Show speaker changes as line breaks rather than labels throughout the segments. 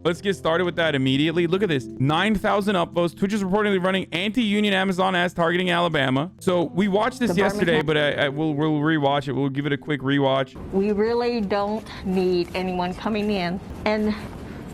Let's get started with that immediately. Look at this. 9,000 upvotes. Twitch is reportedly running anti-union Amazon ads targeting Alabama. So we watched this yesterday, but we'll rewatch it. We'll give it a quick rewatch.
We really don't need anyone coming in and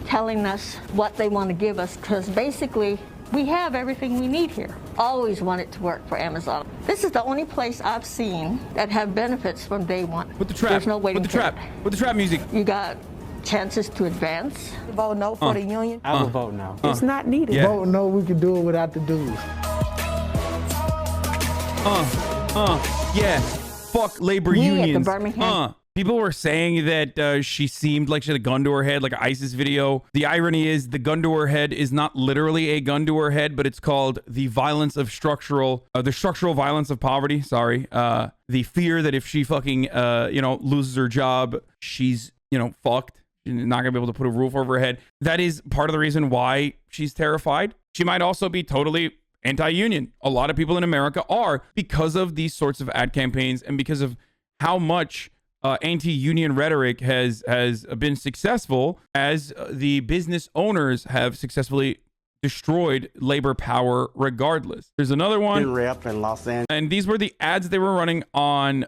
telling us what they want to give us, because basically we have everything we need here. Always wanted to work for Amazon. This is the only place I've seen that have benefits from day one.
With the trap.
There's no waiting
With the trap.
period.
With the trap music.
You got chances to advance.
Vote no for the union.
I will vote no.
It's not needed.
Yeah.
Vote no, we can do it without the dues.
Yeah. Fuck labor
We at the
unions.
Birmingham-
People were saying that she seemed like she had a gun to her head, like an ISIS video. The irony is the gun to her head is not literally a gun to her head, but it's called the violence of the structural violence of poverty. Sorry. The fear that if she fucking, loses her job, she's, fucked. She's not gonna be able to put a roof over her head. That is part of the reason why she's terrified. She might also be totally anti-union. A lot of people in America are, because of these sorts of ad campaigns and because of how much anti-union rhetoric has been successful, as the business owners have successfully destroyed labor power regardless. There's another one.
Rep in Los Angeles.
And these were the ads they were running on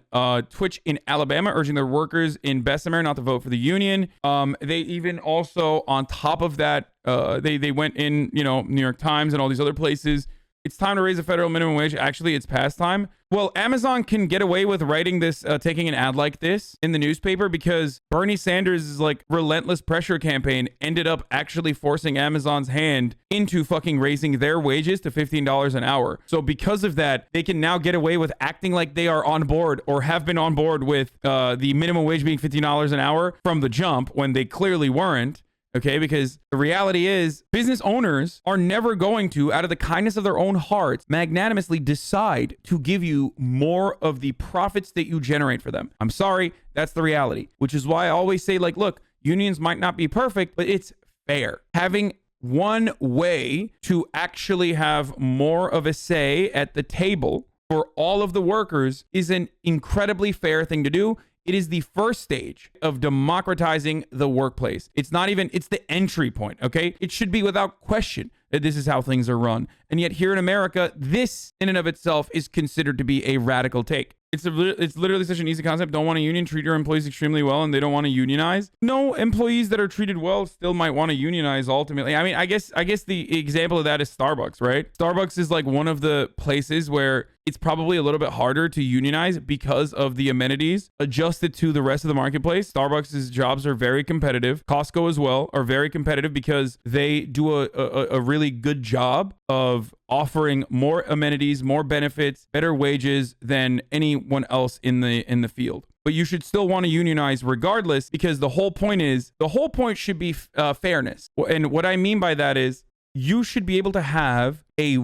Twitch in Alabama, urging their workers in Bessemer not to vote for the union. They even also, on top of that, they went in, New York Times and all these other places. It's time to raise the federal minimum wage. Actually, it's past time. Well, Amazon can get away with writing this, taking an ad like this in the newspaper, because Bernie Sanders' relentless pressure campaign ended up actually forcing Amazon's hand into fucking raising their wages to $15 an hour. So because of that, they can now get away with acting like they are on board or have been on board with the minimum wage being $15 an hour from the jump, when they clearly weren't. Okay, because the reality is business owners are never going to, out of the kindness of their own hearts, magnanimously decide to give you more of the profits that you generate for them. I'm sorry, that's the reality, which is why I always say, look, unions might not be perfect, but it's fair. Having one way to actually have more of a say at the table for all of the workers is an incredibly fair thing to do. It is the first stage of democratizing the workplace. It's the entry point, okay? It should be without question that this is how things are run. And yet here in America, this in and of itself is considered to be a radical take. It's literally such an easy concept. Don't want a union, treat your employees extremely well, and they don't want to unionize. No, employees that are treated well still might want to unionize ultimately. I mean, I guess the example of that is Starbucks, right? Starbucks is one of the places where it's probably a little bit harder to unionize because of the amenities adjusted to the rest of the marketplace. Starbucks' jobs are very competitive. Costco as well are very competitive because they do a really good job of offering more amenities, more benefits, better wages than anyone else in the field. But you should still want to unionize regardless, because the whole point should be fairness. And what I mean by that is, you should be able to have a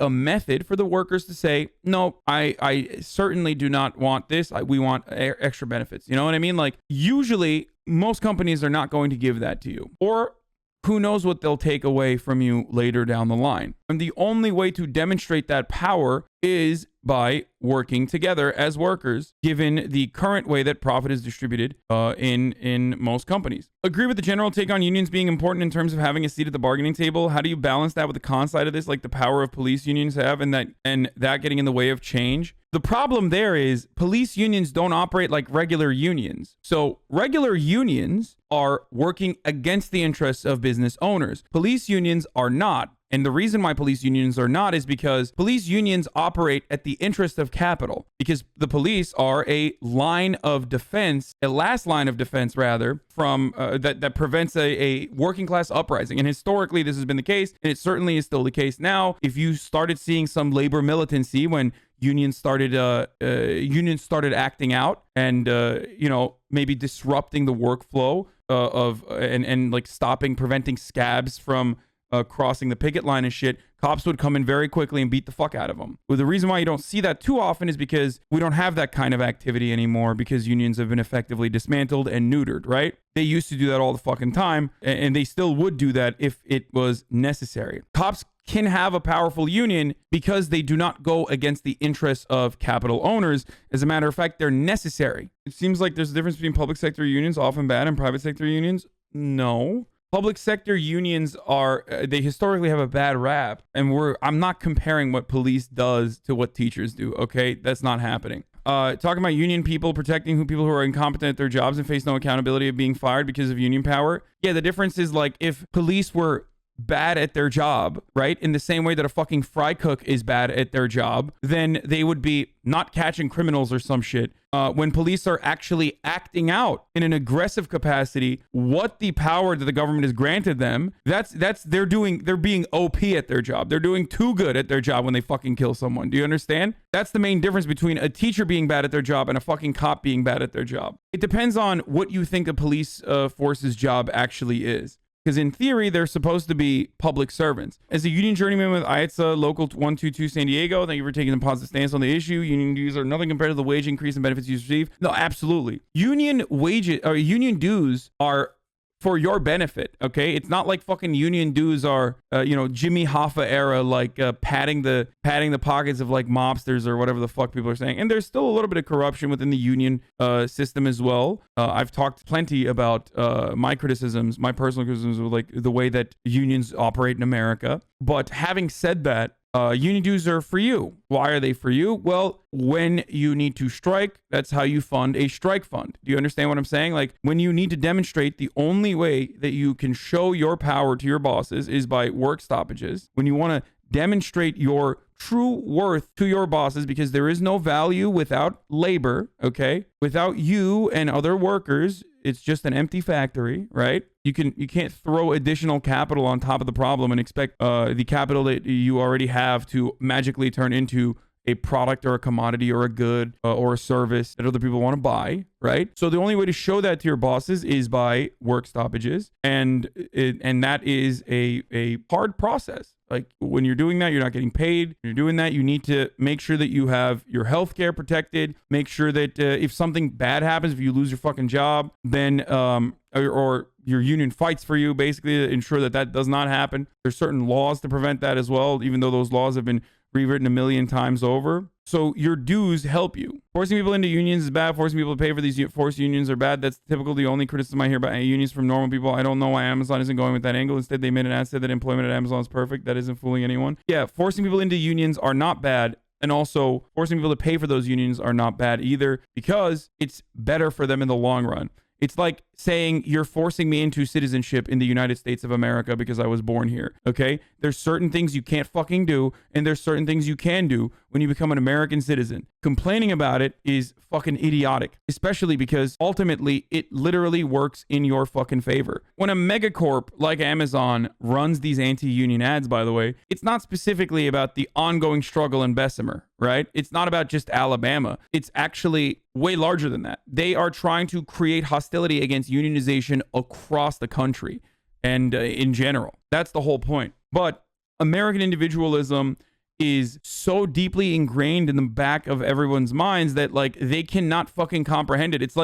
method for the workers to say, no, I certainly do not want this. We want extra benefits. You know what I mean? Usually most companies are not going to give that to you, or who knows what they'll take away from you later down the line. And the only way to demonstrate that power is by working together as workers, given the current way that profit is distributed in most companies. Agree with the general take on unions being important in terms of having a seat at the bargaining table. How do you balance that with the con side of this, like the power of police unions have, and that getting in the way of change? The problem there is police unions don't operate like regular unions. So regular unions are working against the interests of business owners. Police unions are not. And the reason why police unions are not is because police unions operate at the interest of capital, because the police are a line of defense, a last line of defense rather, from that prevents a working class uprising. And historically, this has been the case, and it certainly is still the case now. If you started seeing some labor militancy when unions started acting out and maybe disrupting the workflow and preventing scabs from crossing the picket line and shit, cops would come in very quickly and beat the fuck out of them. Well, the reason why you don't see that too often is because we don't have that kind of activity anymore, because unions have been effectively dismantled and neutered, right? They used to do that all the fucking time, and they still would do that if it was necessary. Cops can have a powerful union because they do not go against the interests of capital owners. As a matter of fact, they're necessary. It seems like there's a difference between public sector unions, often bad, and private sector unions. No. public sector unions are they historically have a bad rap, and I'm not comparing what police does to what teachers do. Okay, that's not happening. Talking about union people protecting people who are incompetent at their jobs and face no accountability of being fired because of union power. Yeah, the difference is like if police were bad at their job, right? In the same way that a fucking fry cook is bad at their job, then they would be not catching criminals or some shit. When police are actually acting out in an aggressive capacity, what the power that the government has granted them, they're being OP at their job. They're doing too good at their job when they fucking kill someone. Do you understand? That's the main difference between a teacher being bad at their job and a fucking cop being bad at their job. It depends on what you think a police force's job actually is. Because in theory, they're supposed to be public servants. As a union journeyman with IATSA Local 122 San Diego, thank you for taking a positive stance on the issue. Union dues are nothing compared to the wage increase and benefits you receive. No, absolutely. Union wages or union dues are for your benefit, okay? It's not like fucking union dues are, Jimmy Hoffa era, like padding the pockets of like mobsters or whatever the fuck people are saying. And there's still a little bit of corruption within the union system as well. I've talked plenty about my personal criticisms of like the way that unions operate in America. But having said that, union dues are for you. Why are they for you? Well, when you need to strike, that's how you fund a strike fund. Do you understand what I'm saying? Like when you need to demonstrate, the only way that you can show your power to your bosses is by work stoppages. When you want to demonstrate your true worth to your bosses, because there is no value without labor, okay? Without you and other workers, it's just an empty factory, right? You can't throw additional capital on top of the problem and expect the capital that you already have to magically turn into a product or a commodity or a good or a service that other people want to buy, right? So the only way to show that to your bosses is by work stoppages, and that is a hard process. Like when you're doing that, you're not getting paid. When you're doing that, you need to make sure that you have your health care protected. Make sure that if something bad happens, if you lose your fucking job, then or your union fights for you, basically to ensure that that does not happen. There's certain laws to prevent that as well, even though those laws have been rewritten a million times over. So your dues help you. Forcing people into unions is bad. Forcing people to pay for these forced unions are bad. That's typical. The only criticism I hear about unions from normal people. I don't know why Amazon isn't going with that angle. Instead, they made an ad said that employment at Amazon is perfect. That isn't fooling anyone. Yeah, forcing people into unions are not bad. And also forcing people to pay for those unions are not bad either, because it's better for them in the long run. It's like saying you're forcing me into citizenship in the United States of America because I was born here, okay? There's certain things you can't fucking do, and there's certain things you can do when you become an American citizen. Complaining about it is fucking idiotic, especially because ultimately it literally works in your fucking favor. When a megacorp like Amazon runs these anti-union ads, by the way, it's not specifically about the ongoing struggle in Bessemer, right? It's not about just Alabama. It's actually way larger than that. They are trying to create hostility against unionization across the country and in general. That's the whole point. But American individualism is so deeply ingrained in the back of everyone's minds that like they cannot fucking comprehend it. It's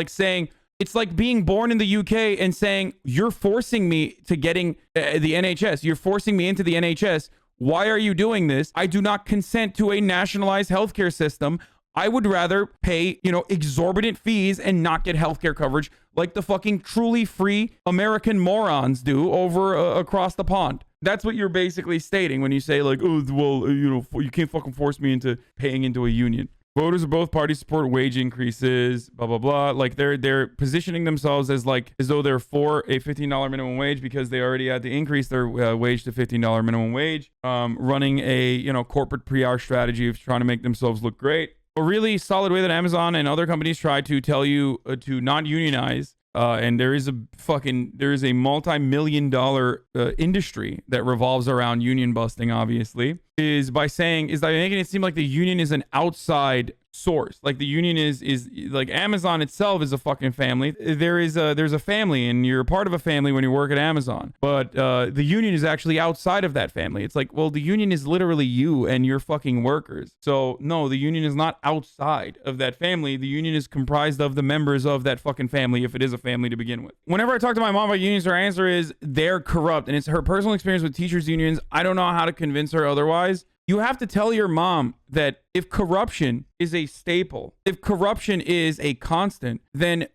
like being born in the UK and saying, you're forcing me to getting the NHS. You're forcing me into the NHS. Why are you doing this? I do not consent to a nationalized healthcare system. I would rather pay, exorbitant fees and not get healthcare coverage like the fucking truly free American morons do over across the pond. That's what you're basically stating when you say like, oh, well, you can't fucking force me into paying into a union. Voters of both parties support wage increases, blah, blah, blah. Like they're positioning themselves as though they're for a $15 minimum wage because they already had to increase their wage to $15 minimum wage, running a, corporate PR strategy of trying to make themselves look great. A really solid way that Amazon and other companies try to tell you to not unionize, and there is a multi-million-dollar industry that revolves around union busting, obviously, is by making it seem like the union is an outside source. Like the union is like Amazon itself is a fucking family. There's a family, and you're a part of a family when you work at Amazon. But the union is actually outside of that family. It's like, well, the union is literally you and your fucking workers. So no, the union is not outside of that family. The union is comprised of the members of that fucking family, if it is a family to begin with. Whenever I talk to my mom about unions, her answer is they're corrupt, and it's her personal experience with teachers unions. I don't know how to convince her otherwise. You have to tell your mom that if corruption is a staple, if corruption is a constant, then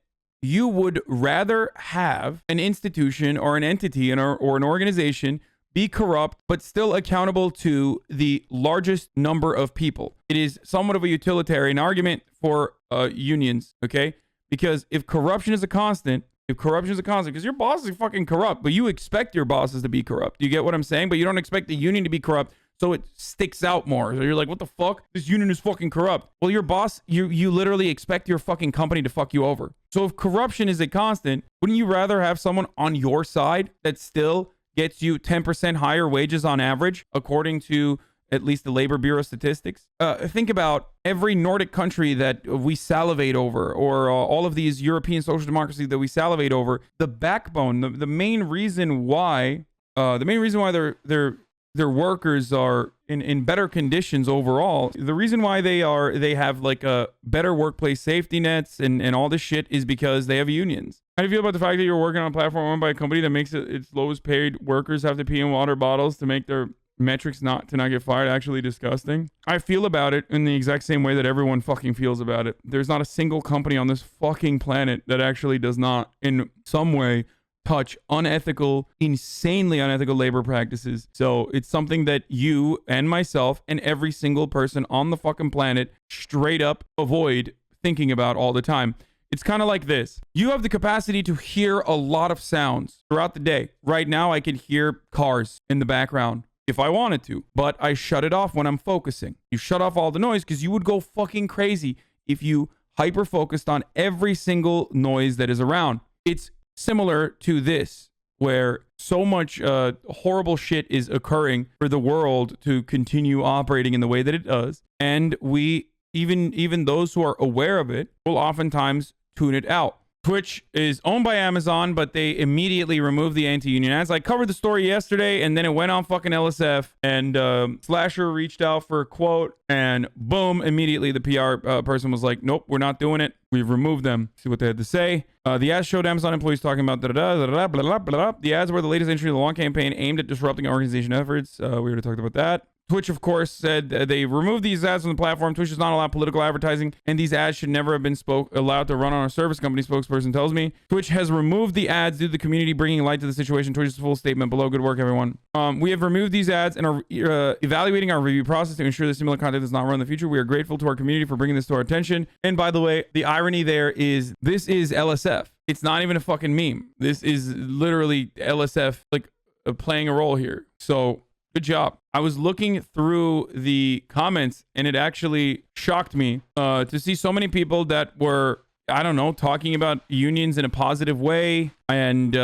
you would rather have an institution or an entity or an organization be corrupt, but still accountable to the largest number of people. It is somewhat of a utilitarian argument for unions, okay? Because if corruption is a constant, because your boss is fucking corrupt, but you expect your bosses to be corrupt. You get what I'm saying? But you don't expect the union to be corrupt, so it sticks out more. So you're like, what the fuck? This union is fucking corrupt. Well, your boss, you literally expect your fucking company to fuck you over. So if corruption is a constant, wouldn't you rather have someone on your side that still gets you 10% higher wages on average, according to at least the Labor Bureau statistics? Think about every Nordic country that we salivate over, or all of these European social democracies that we salivate over. The backbone, the main reason why their workers are in better conditions overall. The reason why they have like a better workplace safety nets and all this shit is because they have unions. How do you feel about the fact that you're working on a platform owned by a company that makes its lowest paid workers have to pee in water bottles to make their metrics not get fired actually disgusting? I feel about it in the exact same way that everyone fucking feels about it. There's not a single company on this fucking planet that actually does not in some way touch unethical, insanely unethical labor practices. So it's something that you and myself and every single person on the fucking planet straight up avoid thinking about all the time. It's kind of like this. You have the capacity to hear a lot of sounds throughout the day. Right now, I can hear cars in the background if I wanted to, but I shut it off when I'm focusing. You shut off all the noise because you would go fucking crazy if you hyper focused on every single noise that is around. It's similar to this, where so much horrible shit is occurring for the world to continue operating in the way that it does. And we, even those who are aware of it, will oftentimes tune it out. Twitch is owned by Amazon, but they immediately removed the anti-union ads. I covered the story yesterday, and then it went on fucking LSF, and Slasher reached out for a quote, and boom, immediately the PR person was like, nope, we're not doing it. We've removed them. See what they had to say. The ads showed Amazon employees talking about blah, blah, blah. The ads were the latest entry in the long campaign aimed at disrupting organization efforts. We already talked about that. Twitch, of course, said they removed these ads from the platform. Twitch does not allow political advertising, and these ads should never have been allowed to run on our service, company spokesperson tells me. Twitch has removed the ads due to the community bringing light to the situation. Twitch's full statement below. Good work, everyone. We have removed these ads and are evaluating our review process to ensure that similar content does not run in the future. We are grateful to our community for bringing this to our attention. And by the way, the irony there is this is LSF. It's not even a fucking meme. This is literally LSF like playing a role here. So good job. I was looking through the comments and it actually shocked me to see so many people that were, I don't know, talking about unions in a positive way and you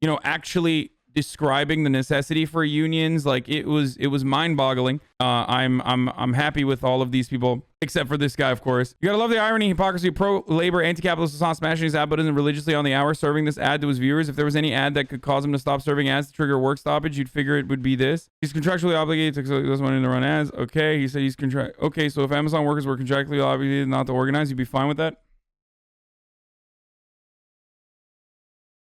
know, actually describing the necessity for unions. Like it was mind-boggling. I'm happy with all of these people, except for this guy, of course. You gotta love the irony, hypocrisy, pro-labor, anti-capitalist Hassan smashing his ad button religiously on the hour, serving this ad to his viewers. If there was any ad that could cause him to stop serving ads to trigger a work stoppage, you'd figure it would be this. He's contractually obligated to doesn't want him to run ads. Okay, he said he's okay, so if Amazon workers were contractually obligated not to organize, you'd be fine with that?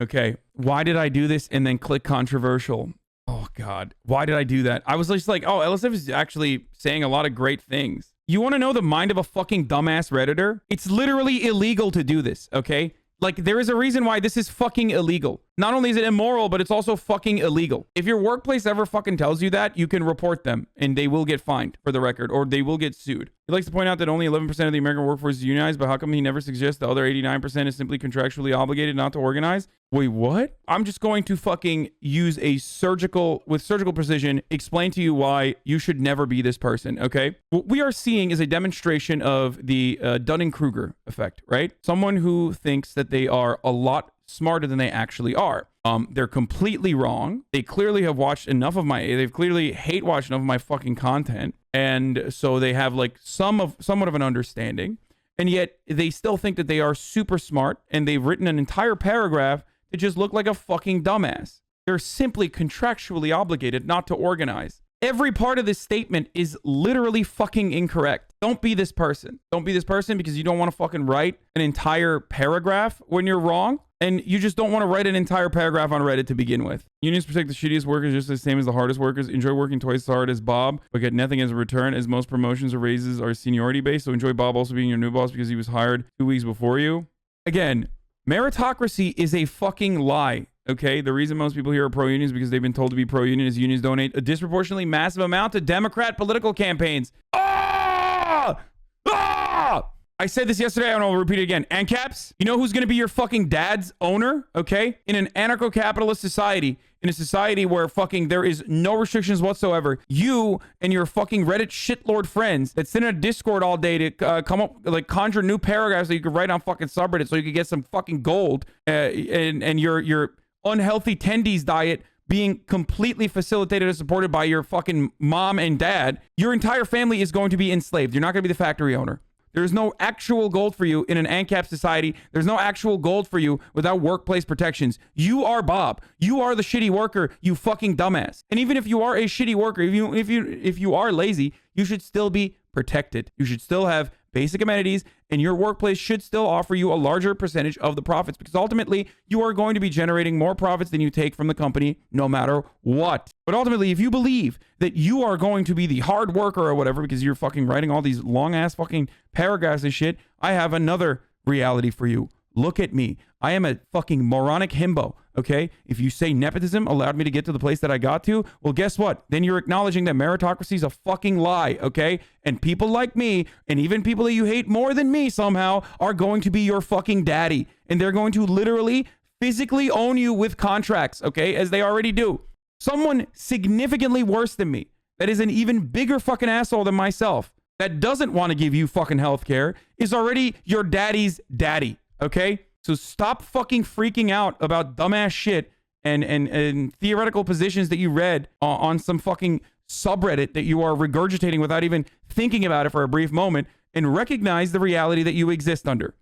Okay, why did I do this and then click controversial? Oh God, why did I do that? I was just like, oh, LSF is actually saying a lot of great things. You want to know the mind of a fucking dumbass Redditor? It's literally illegal to do this, okay? Like, there is a reason why this is fucking illegal. Not only is it immoral, but it's also fucking illegal. If your workplace ever fucking tells you that, you can report them and they will get fined, for the record, or they will get sued. He likes to point out that only 11% of the American workforce is unionized, but how come he never suggests the other 89% is simply contractually obligated not to organize? Wait, what? I'm just going to fucking use with surgical precision, explain to you why you should never be this person, okay? What we are seeing is a demonstration of the Dunning-Kruger effect, right? Someone who thinks that they are a lot smarter than they actually are. They're completely wrong. They clearly have watched enough of they've clearly hate watched enough of my fucking content. And so they have like somewhat of an understanding. And yet they still think that they are super smart. And they've written an entire paragraph to just look like a fucking dumbass. They're simply contractually obligated not to organize. Every part of this statement is literally fucking incorrect. Don't be this person. Don't be this person because you don't want to fucking write an entire paragraph when you're wrong. And you just don't want to write an entire paragraph on Reddit to begin with. Unions protect the shittiest workers just the same as the hardest workers. Enjoy working twice as hard as Bob, but get nothing as a return, as most promotions or raises are seniority based. So enjoy Bob also being your new boss because he was hired 2 weeks before you. again, meritocracy is a fucking lie. Okay, the reason most people here are pro-union is because they've been told to be pro-union is unions donate a disproportionately massive amount to Democrat political campaigns. Ah! Ah! I said this yesterday, and I'll repeat it again. ANCAPs, you know who's going to be your fucking dad's owner, okay? In an anarcho-capitalist society, in a society where fucking there is no restrictions whatsoever, you and your fucking Reddit shitlord friends that sit in a Discord all day to come up, like, conjure new paragraphs that you could write on fucking subreddit so you could get some fucking gold, and your unhealthy tendies diet being completely facilitated and supported by your fucking mom and dad, your entire family is going to be enslaved. You're not going to be the factory owner. There's no actual gold for you in an ANCAP society. There's no actual gold for you without workplace protections. You are Bob. You are the shitty worker, you fucking dumbass. And even if you are a shitty worker, if you are lazy, you should still be protected. You should still have basic amenities, and your workplace should still offer you a larger percentage of the profits, because ultimately you are going to be generating more profits than you take from the company no matter what. But ultimately, if you believe that you are going to be the hard worker or whatever because you're fucking writing all these long ass fucking paragraphs and shit, I have another reality for you. Look at me. I am a fucking moronic himbo, okay? If you say nepotism allowed me to get to the place that I got to, well, guess what? Then you're acknowledging that meritocracy is a fucking lie, okay? And people like me, and even people that you hate more than me somehow, are going to be your fucking daddy. And they're going to literally, physically own you with contracts, okay? As they already do. Someone significantly worse than me, that is an even bigger fucking asshole than myself, that doesn't want to give you fucking healthcare, is already your daddy's daddy. Okay, so stop fucking freaking out about dumbass shit and theoretical positions that you read on some fucking subreddit that you are regurgitating without even thinking about it for a brief moment, and recognize the reality that you exist under.